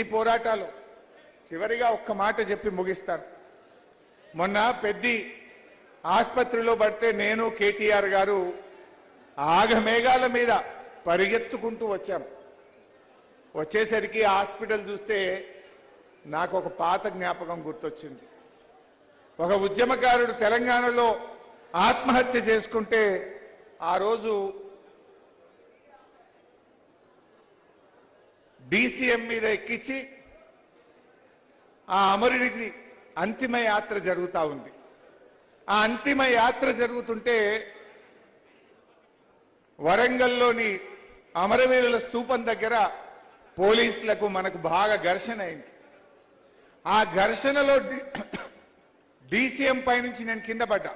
ఈ పోరాటాలు చివరిగా ఒక్క మాట చెప్పి ముగిస్తాను. మొన్న పెద్ది ఆసుపత్రిలో పడితే నేను కేటీఆర్ గారు ఆగమేఘాల మీద పరిగెత్తుకుంటూ వచ్చాం. వచ్చేసరికి హాస్పిటల్ చూస్తే నాకు ఒక పాత జ్ఞాపకం గుర్తొచ్చింది. ఒక ఉద్యమకారుడు తెలంగాణలో ఆత్మహత్య చేసుకుంటే ఆ రోజు డీసీఎం మీద ఎక్కించి ఆ అమరుడికి అంతిమ యాత్ర జరుగుతూ ఉంది. ఆ అంతిమ యాత్ర జరుగుతుంటే వరంగల్లోని అమరవీరుల స్తూపం దగ్గర పోలీసులకు మనకు బాగా ఘర్షణ అయింది. ఆ ఘర్షణలో డీసీఎం పై నుంచి నేను కింద పడ్డా.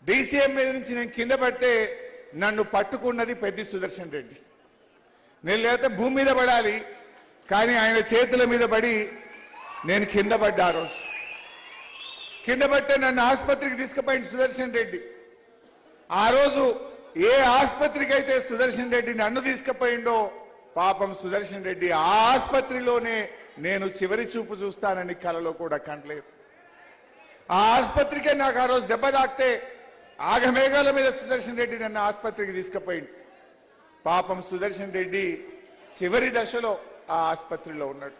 డీసీఎం మీద నుంచి నేను కింద పడితే నన్ను పట్టుకున్నది పెద్ది సుదర్శన్ రెడ్డి. నేను లేకపోతే భూమి మీద పడాలి, కానీ ఆయన చేతుల మీద పడి నేను కింద పడ్డా. ఆ రోజు కింద పడితే నన్ను ఆసుపత్రికి తీసుకుపోయింది సుదర్శన్ రెడ్డి. ఆ రోజు ఏ ఆసుపత్రికి అయితే సుదర్శన్ రెడ్డి నన్ను తీసుకుపోయిండో పాపం సుదర్శన్ రెడ్డి ఆ ఆసుపత్రిలోనే నేను చివరి చూపు చూస్తానని కలలో కూడా కనలేదు. ఆ ఆసుపత్రికే నాకు ఆ రోజు దెబ్బ తాకితే ఆగమేఘాల మీద సుదర్శన్ రెడ్డి నన్ను ఆసుపత్రికి తీసుకుపోయింది. పాపం సుదర్శన్ రెడ్డి చివరి దశలో ఆ ఆసుపత్రిలో ఉన్నాడు.